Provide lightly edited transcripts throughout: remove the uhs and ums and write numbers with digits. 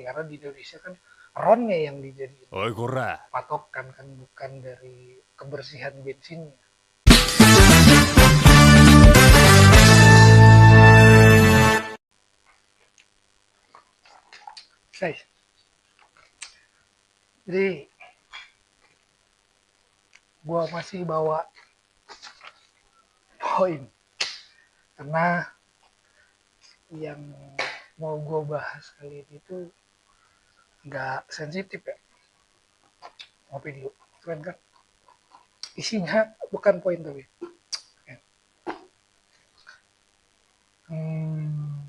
karena di Indonesia kan ronnya yang dijadiin Oi kurra. patokan kan, bukan dari kebersihan bensinnya. Guys, jadi gua masih bawa poin karena yang mau gue bahas kali ini tuh nggak sensitif ya, ngopi dulu keren kan, isinya bukan poin tapi hmm,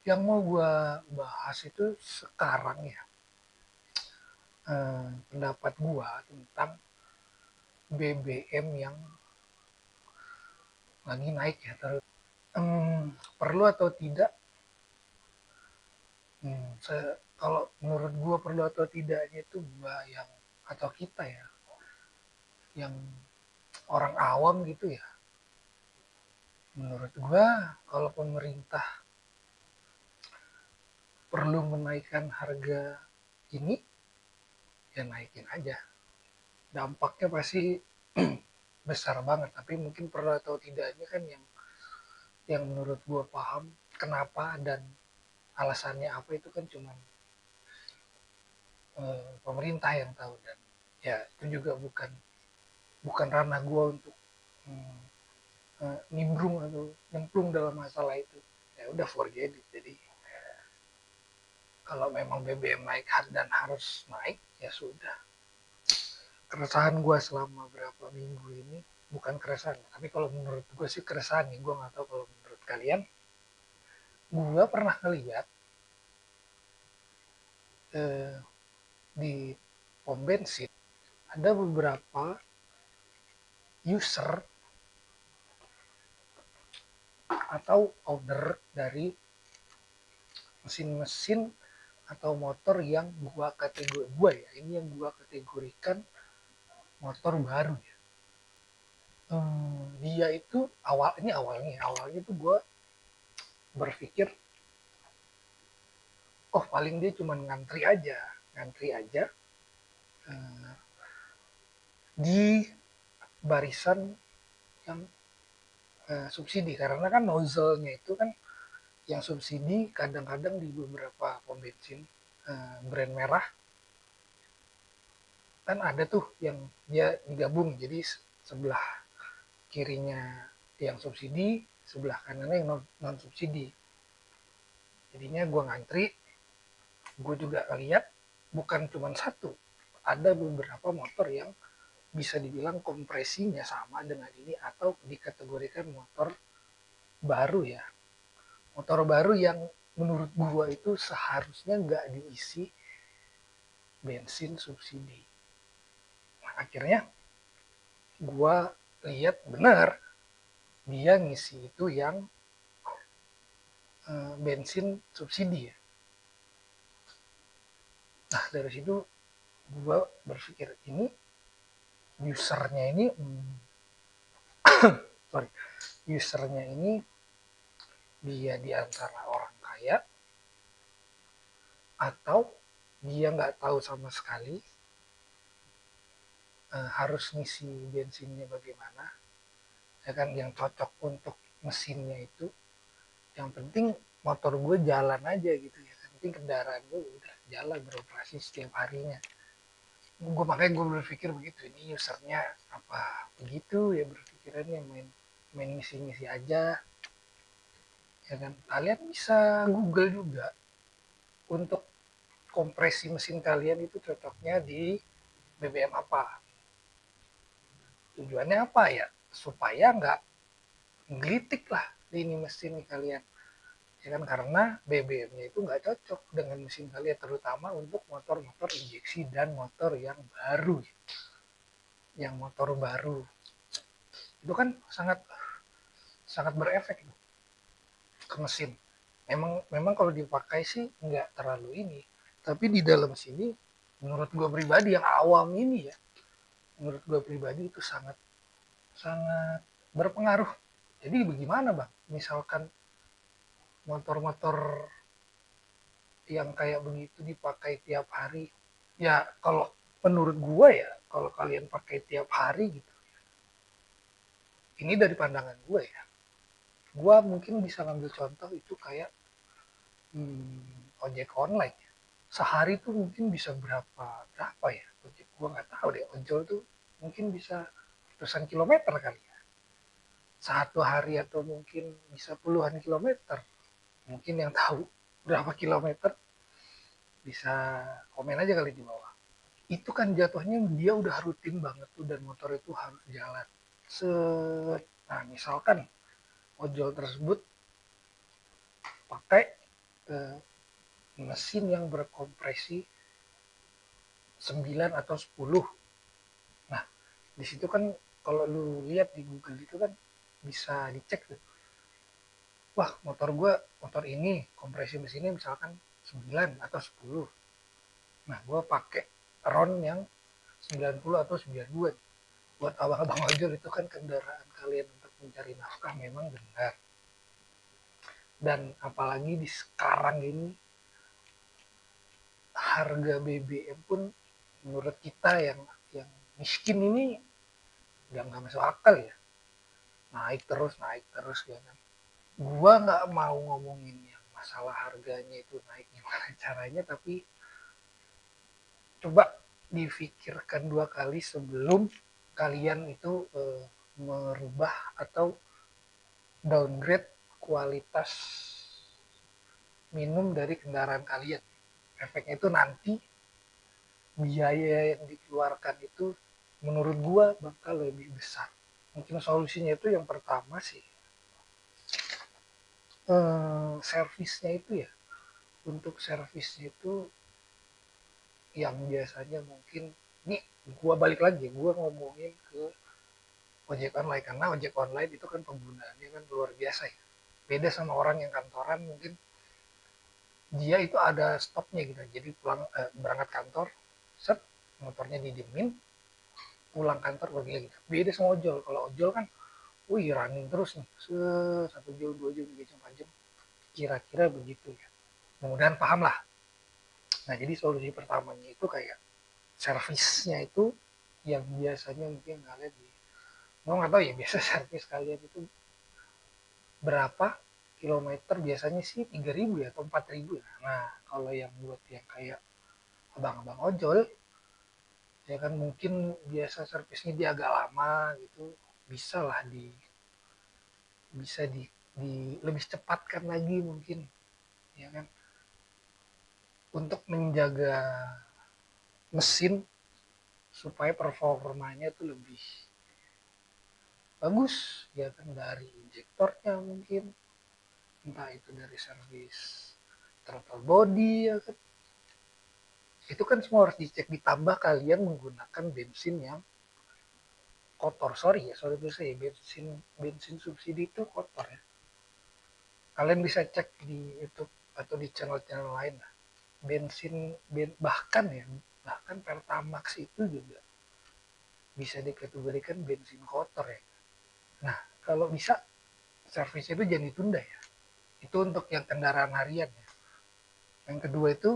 yang mau gue bahas itu sekarang ya, pendapat gue tentang BBM yang lagi naik ya terus. Perlu atau tidak, kalau menurut gue perlu atau tidaknya itu gue yang, atau kita ya, yang orang awam gitu ya, menurut gue kalau pemerintah perlu menaikkan harga ini, ya naikin aja. Dampaknya pasti besar banget, tapi mungkin perlu atau tidaknya kan yang menurut gue paham kenapa dan alasannya apa itu kan cuma pemerintah yang tahu, dan ya itu juga bukan ranah gue untuk nimbrung atau nyemplung dalam masalah itu. Ya udah forget it. Jadi kalau memang BBM naik dan harus naik, ya sudah. Keresahan gue selama berapa minggu ini, bukan keresahan, tapi kalau menurut gue sih keresahan nih, gue nggak tahu kalau menurut kalian. Gue pernah ngeliat eh, di pom bensin ada beberapa user atau owner dari mesin-mesin atau motor yang yang gua kategorikan motor baru ya. Dia itu awalnya tuh gue berpikir, oh paling dia cuma ngantri aja eh, di barisan yang subsidi, karena kan nozzle-nya itu kan yang subsidi kadang-kadang di beberapa pom bensin brand merah kan ada tuh yang dia digabung, jadi sebelah kirinya yang subsidi, sebelah kanannya yang non subsidi. Jadinya gue ngantri, gue juga lihat bukan cuma satu, ada beberapa motor yang bisa dibilang kompresinya sama dengan ini atau dikategorikan motor baru ya, motor baru yang menurut gue itu seharusnya nggak diisi bensin subsidi. Nah, akhirnya gue lihat benar dia ngisi itu yang bensin subsidi ya. Nah dari situ gue berpikir, ini usernya ini sorry, usernya ini dia di antara orang kaya atau dia nggak tahu sama sekali harus ngisi bensinnya bagaimana, ya kan, yang cocok untuk mesinnya itu. Yang penting motor gue jalan aja gitu ya, yang penting kendaraan gue udah jalan beroperasi setiap harinya. Makanya gue berpikir begitu, ini usernya apa begitu ya berpikirannya, main ngisi-ngisi aja, ya kan. Kalian bisa Google juga untuk kompresi mesin kalian itu cocoknya di BBM apa, tujuannya apa ya, supaya nggak gelitik lah di ini mesin kalian, ya kan, karena BBM-nya itu nggak cocok dengan mesin kalian, terutama untuk motor-motor injeksi dan motor yang baru, yang motor baru itu kan sangat sangat berefek ke mesin. Memang kalau dipakai sih nggak terlalu ini, tapi di dalam sini menurut gue pribadi yang awam ini ya, menurut gue pribadi itu sangat sangat berpengaruh. Jadi bagaimana bang, misalkan motor-motor yang kayak begitu dipakai tiap hari. Ya kalau menurut gua ya, kalau kalian pakai tiap hari gitu, ini dari pandangan gua ya, gua mungkin bisa ngambil contoh itu kayak ojek online. Sehari tuh mungkin bisa berapa ya ojek, gua nggak tahu deh, ojol tuh mungkin bisa ratusan kilometer kali ya satu hari, atau mungkin bisa puluhan kilometer. Mungkin yang tahu berapa kilometer bisa komen aja kali di bawah. Itu kan jatuhnya dia udah rutin banget tuh, dan motor itu harus jalan. Nah misalkan ojol tersebut pakai eh, mesin yang berkompresi 9 atau 10. Nah di situ kan kalau lu lihat di Google itu kan bisa dicek tuh, wah motor ini kompresi mesinnya misalkan 9 atau 10. Nah gue pakai RON yang 90 atau 92. Buat abang-abang ojol itu kan kendaraan kalian untuk mencari nafkah memang benar. Dan apalagi di sekarang ini harga BBM pun menurut kita yang miskin ini nggak masuk akal ya, naik terus ya kan. Gua nggak mau ngomongin yang masalah harganya itu naik gimana caranya, tapi coba difikirkan dua kali sebelum kalian itu merubah atau downgrade kualitas minum dari kendaraan kalian. Efeknya itu nanti biaya yang dikeluarkan itu menurut gua bakal lebih besar. Mungkin solusinya itu yang pertama sih servisnya itu ya. Untuk servisnya itu yang biasanya mungkin, ini gua balik lagi, gua ngomongin ke ojek online, karena ojek online itu kan penggunaannya kan luar biasa ya. Beda sama orang yang kantoran, mungkin dia itu ada stopnya gitu. Jadi berangkat kantor, set, motornya didiemin, pulang kantor pergi lagi. Beda sama ojol. Kalau ojol kan, wih running terus nih, 1 jam, 2 jam, 3 jam, 4 jam. Kira-kira begitu ya. Mudah-mudahan paham lah. Nah jadi solusi pertamanya itu kayak servisnya itu yang biasanya mungkin kalian mau nggak tahu ya, biasa servis kalian itu berapa kilometer, biasanya sih 3.000 ya atau 4.000 ya. Nah kalau yang buat yang kayak abang-abang ojol ya kan, mungkin biasa servisnya dia agak lama gitu, bisa lah bisa di lebih cepatkan lagi mungkin ya kan, untuk menjaga mesin supaya performanya itu lebih bagus ya kan, dari injektornya mungkin, entah itu dari servis throttle body ya kan, itu kan semua harus dicek. Ditambah kalian menggunakan bensin yang kotor, sorry itu saya, bensin subsidi itu kotor ya. Kalian bisa cek di YouTube atau di channel-channel lain lah, bahkan ya, bahkan Pertamax itu juga bisa dikategorikan bensin kotor ya. Nah kalau bisa servis itu jangan ditunda ya, itu untuk yang kendaraan harian ya. Yang kedua itu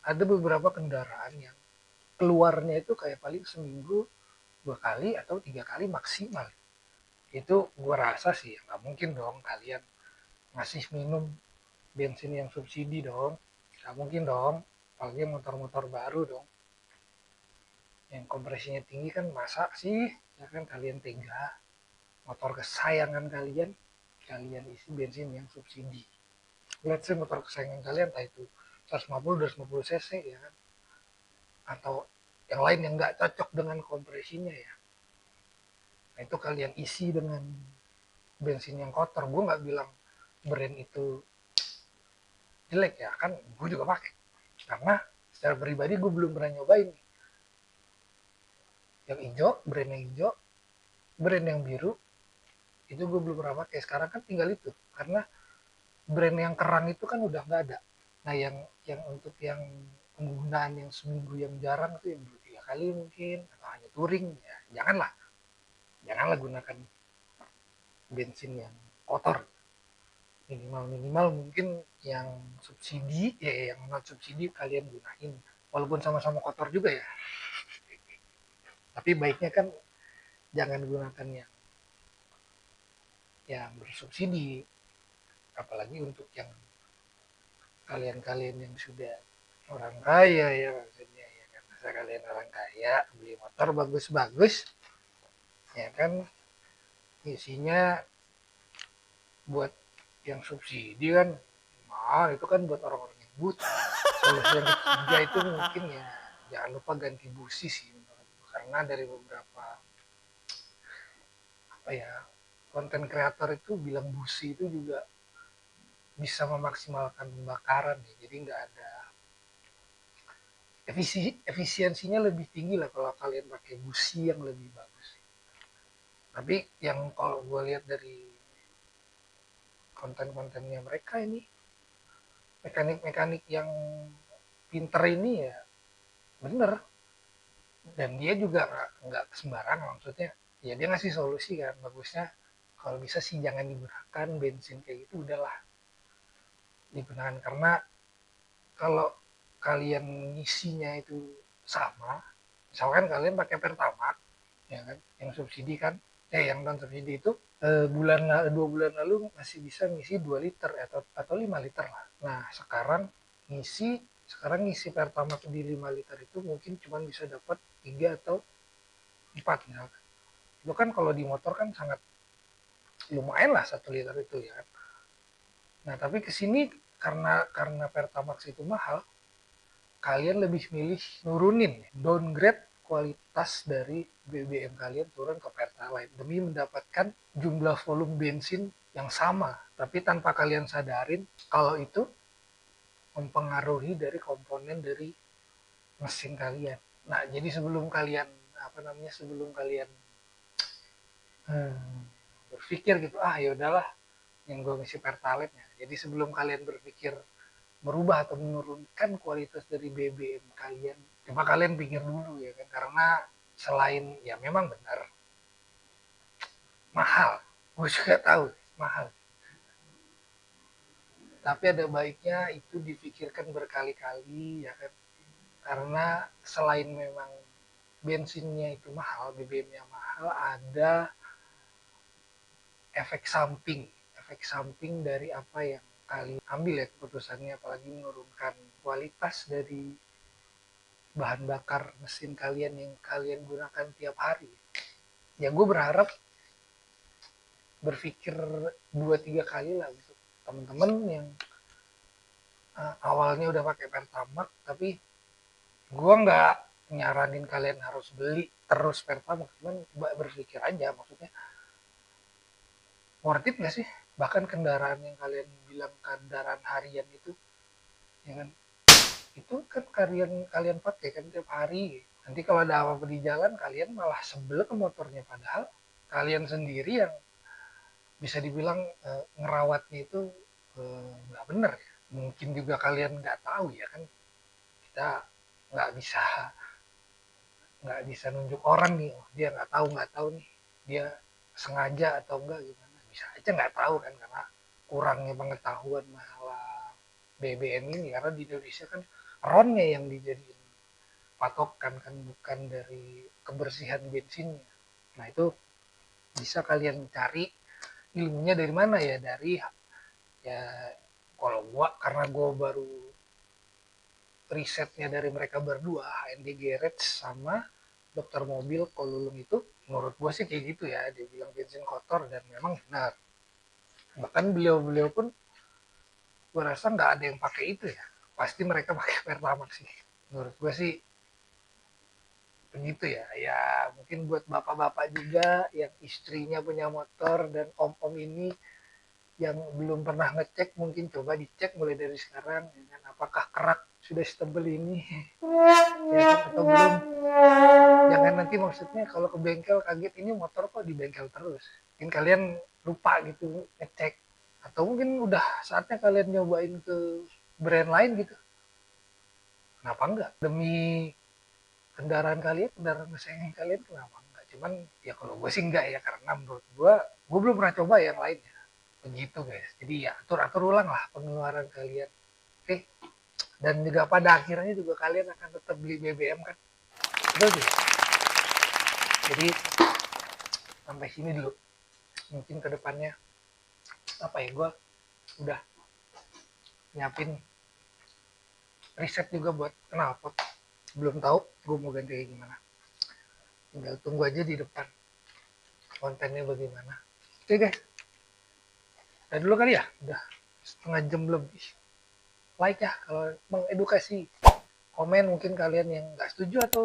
ada beberapa kendaraan yang keluarnya itu kayak paling seminggu 2 kali atau 3 kali maksimal. Itu gua rasa sih nggak mungkin dong kalian ngasih minum bensin yang subsidi dong, nggak mungkin dong, apalagi motor-motor baru dong yang kompresinya tinggi. Kan masa sih ya kan kalian tega motor kesayangan kalian kalian isi bensin yang subsidi. Let's say motor kesayangan kalian entah itu 150 250 cc ya kan, atau yang lain yang nggak cocok dengan kompresinya ya, nah itu kalian isi dengan bensin yang kotor. Gue nggak bilang brand itu jelek ya kan, gue juga pakai karena secara pribadi gue belum pernah nyobain yang hijau, brand yang hijau, brand yang biru itu gue belum pernah pakai. Sekarang kan tinggal itu, karena brand yang kerang itu kan udah nggak ada. Nah yang untuk yang penggunaan yang seminggu yang jarang tuh, yang 2 3 kali mungkin, atau hanya touring ya, janganlah gunakan bensin yang kotor. minimal mungkin yang subsidi yang non subsidi kalian gunain, walaupun sama-sama kotor juga ya, tapi baiknya kan jangan gunakan yang bersubsidi, apalagi untuk yang kalian-kalian yang sudah orang kaya ya, maksudnya ya kan, masa kalian orang kaya beli motor bagus-bagus ya kan, isinya buat yang subsidi kan, itu kan buat orang-orang yang buta. Solusi yang ketiga itu mungkin ya jangan lupa ganti busi sih, karena dari beberapa apa ya konten kreator itu bilang busi itu juga bisa memaksimalkan pembakaran ya, jadi nggak ada efisiensinya lebih tinggi lah kalau kalian pakai busi yang lebih bagus. Tapi yang kalau gue lihat dari konten-kontennya mereka ini, mekanik-mekanik yang pinter ini ya bener, dan dia juga nggak sembarangan, maksudnya ya dia ngasih solusi kan, bagusnya kalau bisa sih jangan digunakan bensin kayak gitu, udahlah digunakan, karena kalau kalian ngisinya itu sama, misalkan kalian pakai Pertamax ya kan, yang subsidi kan, yang non subsidi itu, bulan 2 bulan lalu masih bisa ngisi 2 liter atau 5 liter lah. Nah sekarang ngisi Pertamax di 5 liter itu mungkin cuma bisa dapat 3 atau 4 misalkan. Itu kan kalau di motor kan sangat lumayan lah 1 liter itu ya kan. Nah tapi kesini karena Pertamax itu mahal, kalian lebih milih nurunin, downgrade kualitas dari BBM kalian turun ke Pertalite demi mendapatkan jumlah volume bensin yang sama, tapi tanpa kalian sadarin kalau itu mempengaruhi dari komponen dari mesin kalian. Nah jadi sebelum kalian hmm, berpikir gitu, ya udahlah yang gue ngisi Pertalite nya, jadi sebelum kalian berpikir merubah atau menurunkan kualitas dari BBM kalian, coba kalian pikir dulu ya kan, karena selain ya memang benar mahal, gue juga tahu mahal, tapi ada baiknya itu difikirkan berkali-kali ya kan, karena selain memang bensinnya itu mahal, BBM-nya mahal, ada efek samping dari apa yang kalian ambil ya keputusannya, apalagi menurunkan kualitas dari bahan bakar mesin kalian yang kalian gunakan tiap hari. Ya gue berpikir 2-3 kali lah gitu, teman-teman yang awalnya udah pakai Pertamax, tapi gue nggak nyaranin kalian harus beli terus Pertamax, cuman coba berpikir aja, maksudnya worth it nggak sih, bahkan kendaraan yang kalian bilang kendaraan harian itu ya kan, itu kan kalian pakai kan tiap hari, nanti kalau ada apa-apa di jalan kalian malah sebel ke motornya, padahal kalian sendiri yang bisa dibilang ngerawatnya itu nggak bener ya. Mungkin juga kalian nggak tahu ya kan, kita nggak bisa nunjuk orang nih, dia nggak tahu nih dia sengaja atau enggak, gimana bisa aja nggak tahu kan, karena kurangnya pengetahuan masalah BBM ini, karena di Indonesia kan ronnya yang dijadiin patokan kan, bukan dari kebersihan bensinnya. Nah itu bisa kalian cari ilmunya dari mana ya, dari ya kalau gua, karena gua baru risetnya dari mereka berdua, HND Garage sama dokter mobil Kolulung, itu menurut gua sih kayak gitu ya, dia bilang bensin kotor dan memang benar, bahkan beliau pun gua rasa nggak ada yang pakai itu ya, pasti mereka pakai Pertamax sih, menurut gua sih begitu ya. Ya mungkin buat bapak-bapak juga yang istrinya punya motor dan om-om ini yang belum pernah ngecek, mungkin coba dicek mulai dari sekarang ya kan, apakah kerak sudah setebel ini ya kan, atau belum, jangan nanti maksudnya kalau ke bengkel kaget ini motor kok di bengkel terus, mungkin kalian lupa gitu ngecek, atau mungkin udah saatnya kalian nyobain ke brand lain gitu, kenapa enggak, demi kendaraan kesayangan kalian, kenapa enggak, cuman ya kalau gue sih enggak ya, karena menurut gue belum pernah coba yang lainnya, begitu guys. Jadi ya atur ulang lah pengeluaran kalian. Oke. Dan juga pada akhirnya juga kalian akan tetap beli BBM kan. Betul sih. Jadi sampai sini dulu. Mungkin kedepannya apa ya, gue udah nyiapin riset juga buat knalpot. Belum tahu gue mau ganti kayak gimana. Tinggal tunggu aja di depan kontennya bagaimana. Oke guys. Udah dulu kali ya. Udah setengah jam lebih. Like ya kalau mengedukasi. Komen mungkin kalian yang nggak setuju atau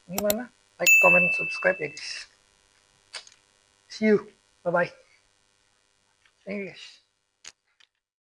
gimana. Like, comment, subscribe ya guys. See you. Bye-bye. Thank you guys.